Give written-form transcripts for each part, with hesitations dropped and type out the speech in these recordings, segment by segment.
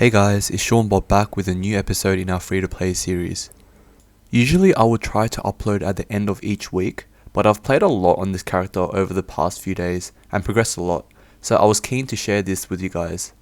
Hey guys, it's Sean Bob back with a new episode in our free-to-play series. Usually I would try to upload at the end of each week, but I've played a lot on this character over the past few days and progressed a lot, so I was keen to share this with you guys.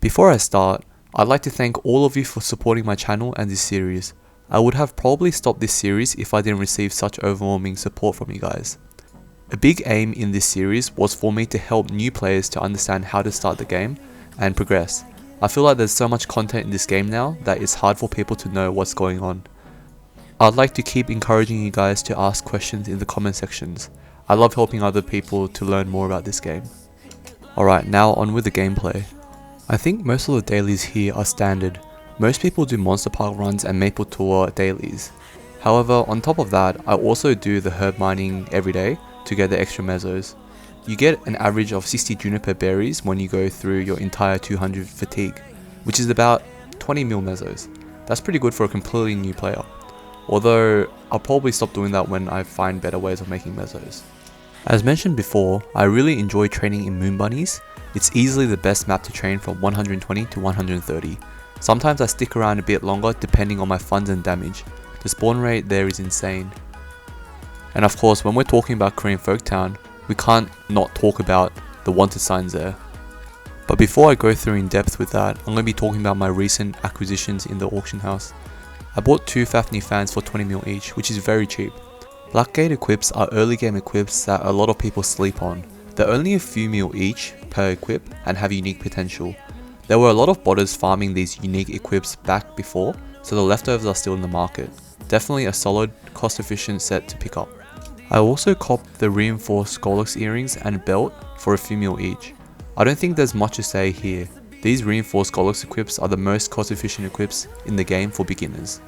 Before I start, I'd like to thank all of you for supporting my channel and this series. I would have probably stopped this series if I didn't receive such overwhelming support from you guys. A big aim in this series was for me to help new players to understand how to start the game and progress. I feel like there's so much content in this game now that it's hard for people to know what's going on. I'd like to keep encouraging you guys to ask questions in the comment sections. I love helping other people to learn more about this game. Alright, now on with the gameplay. I think most of the dailies here are standard. Most people do Monster Park runs and Maple Tour dailies. However, on top of that, I also do the herb mining every day to get the extra mesos. You get an average of 60 juniper berries when you go through your entire 200 fatigue, which is about 20 mil mesos. That's pretty good for a completely new player. Although, I'll probably stop doing that when I find better ways of making mesos. As mentioned before, I really enjoy training in Moon Bunnies. It's easily the best map to train from 120 to 130. Sometimes I stick around a bit longer depending on my funds and damage. The spawn rate there is insane. And of course, when we're talking about Korean Folktown, we can't not talk about the wanted signs there. But before I go through in depth with that, I'm going to be talking about my recent acquisitions in the auction house. I bought 2 Fafnir fans for 20 mil each, which is very cheap. Blackgate equips are early game equips that a lot of people sleep on. They're only a few mil each per equip and have unique potential. There were a lot of botters farming these unique equips back before, so the leftovers are still in the market. Definitely a solid, cost efficient set to pick up. I also copped the reinforced Skolux earrings and belt for a few mil each. I don't think there's much to say here. These reinforced Skolux equips are the most cost efficient equips in the game for beginners.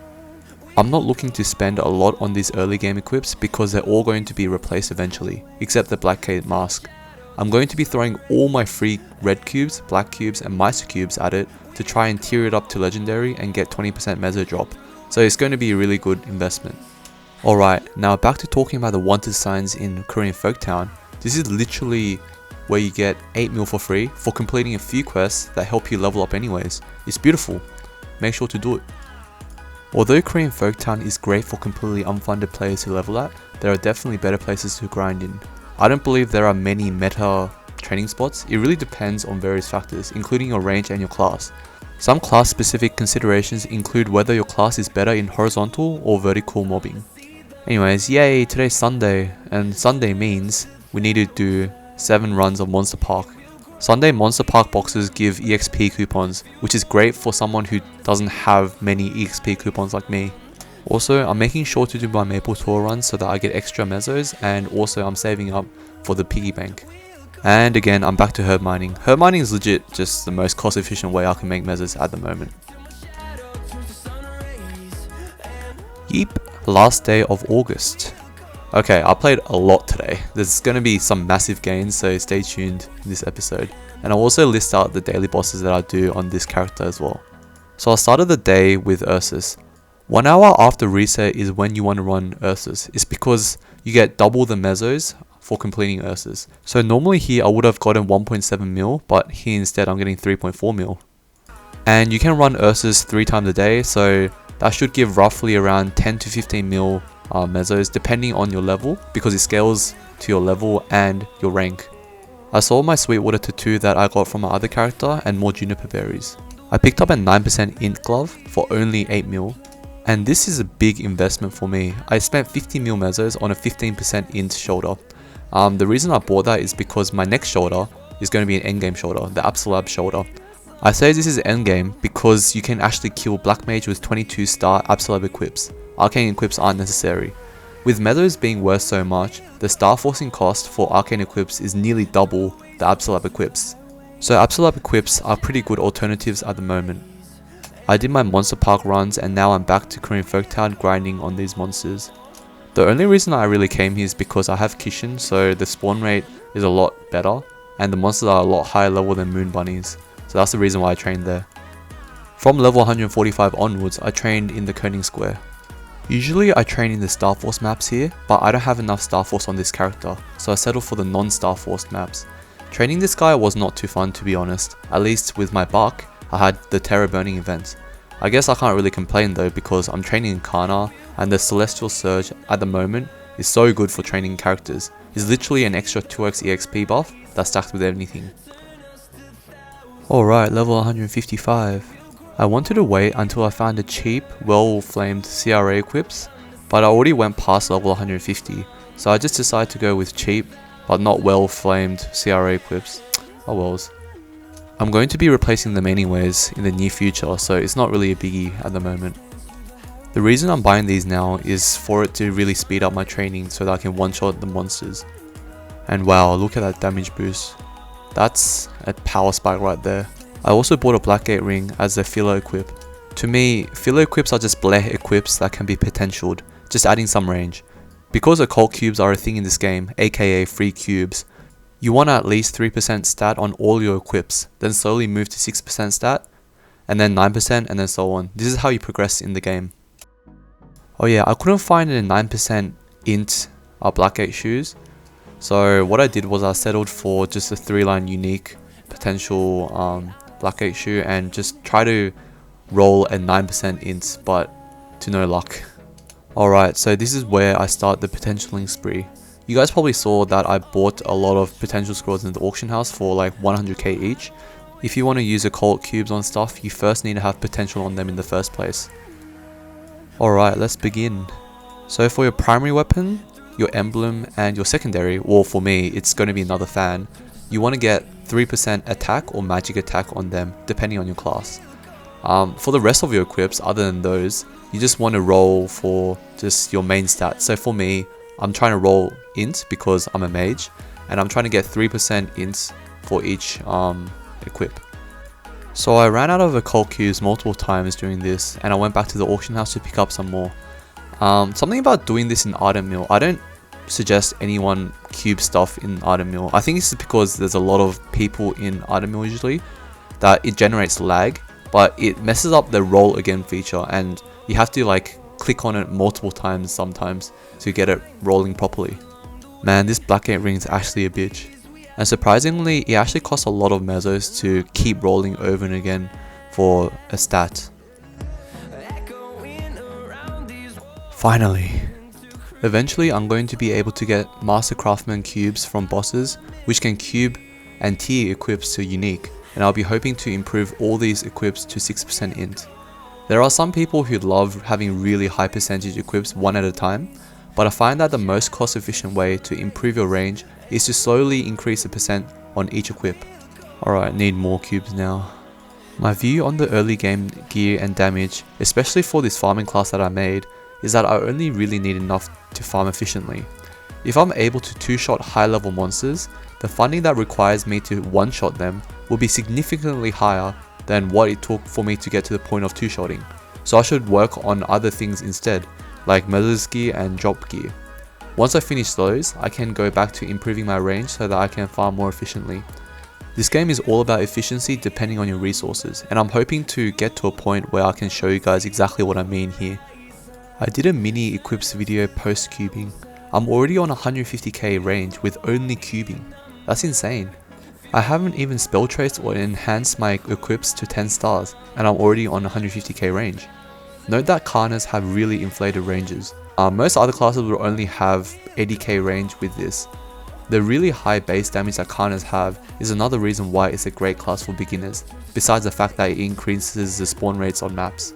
I'm not looking to spend a lot on these early game equips because they're all going to be replaced eventually, except the Blackgate mask. I'm going to be throwing all my free red cubes, black cubes and Meister cubes at it to try and tier it up to legendary and get 20% meso drop, so it's going to be a really good investment. Alright, now back to talking about the wanted signs in Korean Folktown. This is literally where you get 8 mil for free for completing a few quests that help you level up anyways. It's beautiful. Make sure to do it. Although Korean Folktown is great for completely unfunded players to level at, there are definitely better places to grind in. I don't believe there are many meta training spots. It really depends on various factors, including your range and your class. Some class specific considerations include whether your class is better in horizontal or vertical mobbing. Anyways, yay, today's Sunday, and Sunday means we need to do 7 runs of Monster Park. Sunday Monster Park boxes give EXP coupons, which is great for someone who doesn't have many EXP coupons like me. Also, I'm making sure to do my Maple Tour runs so that I get extra mesos, and also I'm saving up for the piggy bank. And again, I'm back to herb mining. Herb mining is legit just the most cost efficient way I can make mesos at the moment. Yeep. Last day of August. Okay, I played a lot today. There's going to be some massive gains, so stay tuned in this episode. And I'll also list out the daily bosses that I do on this character as well. So I started the day with Ursus. 1 hour after reset is when you want to run Ursus. It's because you get double the mesos for completing Ursus. So normally here I would have gotten 1.7 mil, but here instead I'm getting 3.4 mil. And you can run Ursus 3 times a day, so that should give roughly around 10 to 15 mil mesos depending on your level, because it scales to your level and your rank. I sold my Sweetwater tattoo that I got from my other character and more juniper berries. I picked up a 9% int glove for only 8 mil, and this is a big investment for me. I spent 50 mil mesos on a 15% int shoulder. The reason I bought that is because my next shoulder is going to be an endgame shoulder, the Absolab shoulder. I say this is endgame because you can actually kill Black Mage with 22 star Absolab equips. Arcane equips aren't necessary. With mesos being worth so much, the star forcing cost for arcane equips is nearly double the Absolab equips. So Absolab equips are pretty good alternatives at the moment. I did my Monster Park runs and now I'm back to Korean Folktown grinding on these monsters. The only reason I really came here is because I have Kishin, so the spawn rate is a lot better and the monsters are a lot higher level than Moon Bunnies. So that's the reason why I trained there. From level 145 onwards, I trained in the Koning Square. Usually I train in the Star Force maps here, but I don't have enough Star Force on this character, so I settled for the non-Star Force maps. Training this guy was not too fun, to be honest. At least with my buck, I had the Terror Burning event. I guess I can't really complain though, because I'm training in Kana, and the Celestial Surge at the moment is so good for training characters. It's literally an extra 2x EXP buff that's stacked with anything. Alright, level 155. I wanted to wait until I found a cheap, well-flamed CRA equips, but I already went past level 150, so I just decided to go with cheap, but not well-flamed CRA equips. Oh wells. I'm going to be replacing them anyways in the near future, so it's not really a biggie at the moment. The reason I'm buying these now is for it to really speed up my training so that I can one-shot the monsters. And wow, look at that damage boost. That's a power spike right there. I also bought a Blackgate ring as a filler equip. To me, filler equips are just bleh equips that can be potentialed, just adding some range. Because occult cubes are a thing in this game, aka free cubes, you want at least 3% stat on all your equips, then slowly move to 6% stat, and then 9%, and then so on. This is how you progress in the game. Oh yeah, I couldn't find a 9% int Blackgate shoes, so what I did was I settled for just a 3-line unique potential Blackgate shoe and just try to roll a 9% int, but to no luck. Alright, so this is where I start the potentialing spree. You guys probably saw that I bought a lot of potential scrolls in the auction house for like 100k each. If you want to use occult cubes on stuff, you first need to have potential on them in the first place. Alright, let's begin. So for your primary weapon, your emblem, and your secondary, well for me it's going to be another fan, you want to get 3% attack or magic attack on them depending on your class. For the rest of your equips, other than those, you just want to roll for just your main stats. So for me, I'm trying to roll int because I'm a mage, and I'm trying to get 3% int for each equip. So I ran out of occult cubes multiple times during this, and I went back to the auction house to pick up some more. Something about doing this in item mill, I don't suggest anyone cube stuff in item mill. I think it's because there's a lot of people in item mill usually, that it generates lag, but it messes up the roll again feature, and you have to like click on it multiple times sometimes to get it rolling properly. Man, this Blackgate ring is actually a bitch. And surprisingly, it actually costs a lot of mesos to keep rolling over and again for a stat. Finally. Eventually, I'm going to be able to get Master Craftsman cubes from bosses, which can cube and tier equips to unique, and I'll be hoping to improve all these equips to 6% int. There are some people who love having really high percentage equips one at a time, but I find that the most cost efficient way to improve your range is to slowly increase the percent on each equip. Alright, need more cubes now. My view on the early game gear and damage, especially for this farming class that I made, is that I only really need enough to farm efficiently. If I'm able to 2-shot high level monsters, the funding that requires me to 1-shot them will be significantly higher than what it took for me to get to the point of 2-shotting. So I should work on other things instead, like mesos gear and drop gear. Once I finish those, I can go back to improving my range so that I can farm more efficiently. This game is all about efficiency depending on your resources, and I'm hoping to get to a point where I can show you guys exactly what I mean here. I did a mini equips video post cubing. I'm already on 150k range with only cubing. That's insane. I haven't even spell traced or enhanced my equips to 10 stars, and I'm already on 150k range. Note that Kanas have really inflated ranges. Most other classes will only have 80k range with this. The really high base damage that Kanas have is another reason why it's a great class for beginners, besides the fact that it increases the spawn rates on maps.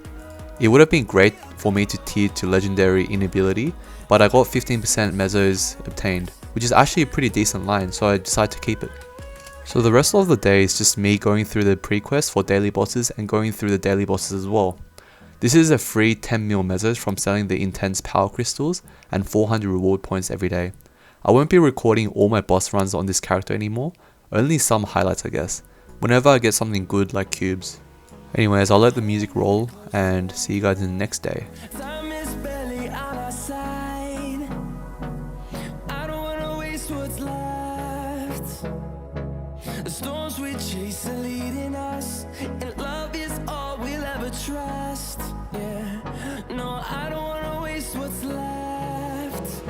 It would have been great for me to tier to legendary inability, but I got 15% mesos obtained, which is actually a pretty decent line, so I decided to keep it. So the rest of the day is just me going through the pre-quest for daily bosses and going through the daily bosses as well. This is a free 10 mil mesos from selling the intense power crystals and 400 reward points every day. I won't be recording all my boss runs on this character anymore, only some highlights I guess, whenever I get something good like cubes. Anyways, I'll let the music roll and see you guys in the next day. Time is barely on our side. I don't wanna waste what's left. The storms we chase are leading us, and love is all we'll ever trust. Yeah, no, I don't wanna waste what's left.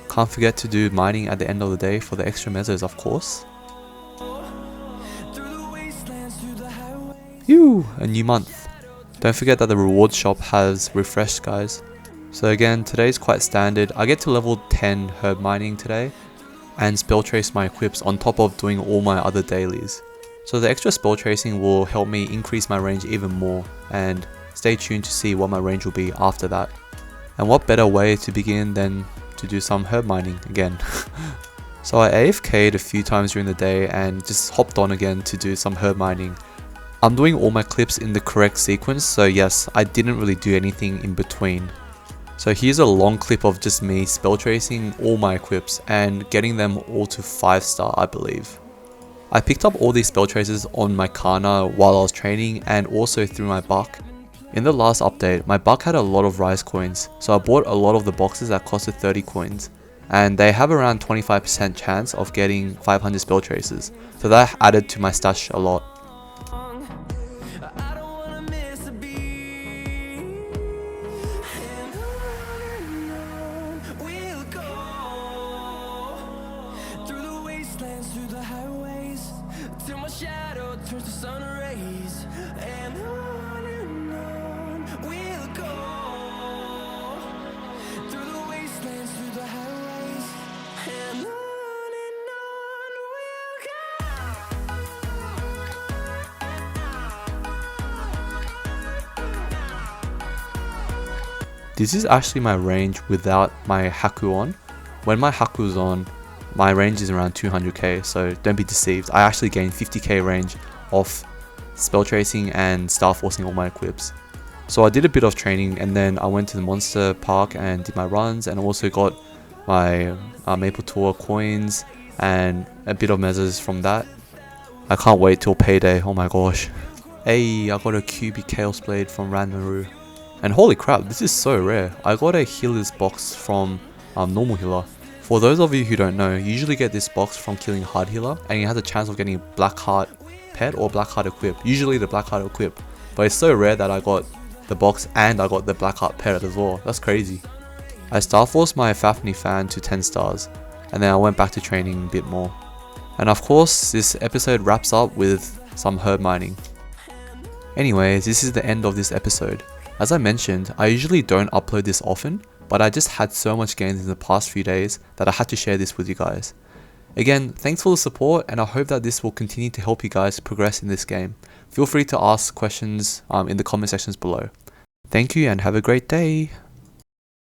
Can't forget to do mining at the end of the day for the extra mesos, of course. Through the wastelands, through the highway. Woo, a new month. Don't forget that the rewards shop has refreshed, guys. So again, today's quite standard. I get to level 10 herb mining today and spell trace my equips on top of doing all my other dailies. So the extra spell tracing will help me increase my range even more, and stay tuned to see what my range will be after that. And what better way to begin than to do some herb mining again. So I AFK'd a few times during the day and just hopped on again to do some herb mining. I'm doing all my clips in the correct sequence, so yes, I didn't really do anything in between. So here's a long clip of just me spell tracing all my equips and getting them all to 5-star, I believe. I picked up all these spell traces on my Kana while I was training and also through my buck. In the last update, my buck had a lot of rise coins, so I bought a lot of the boxes that costed 30 coins. And they have around 25% chance of getting 500 spell traces, so that added to my stash a lot. I don't wanna miss a beat. And on we'll go through the wastelands, through the highways, till my shadow turns to sun rays. And on we'll go through the wastelands, through the highways, and on we'll go. This is actually my range without my Haku on. When my Haku is on, my range is around 200k, so don't be deceived. I actually gained 50k range off spell tracing and star forcing all my equips. So I did a bit of training and then I went to the monster park and did my runs, and also got my Maplestory coins and a bit of mesos from that. I can't wait till payday, oh my gosh. Hey, I got a QB Chaos Blade from Ranmaru. And holy crap, this is so rare. I got a healer's box from normal healer. For those of you who don't know, you usually get this box from killing hard healer, and you have the chance of getting a black heart pet or black heart equip. Usually the black heart equip. But it's so rare that I got the box and I got the black heart pet as well. That's crazy. I star forced my Fafnir fan to 10 stars, and then I went back to training a bit more. And of course, this episode wraps up with some herb mining. Anyways, this is the end of this episode. As I mentioned, I usually don't upload this often, but I just had so much gains in the past few days that I had to share this with you guys. Again, thanks for the support, and I hope that this will continue to help you guys progress in this game. Feel free to ask questions in the comment sections below. Thank you and have a great day.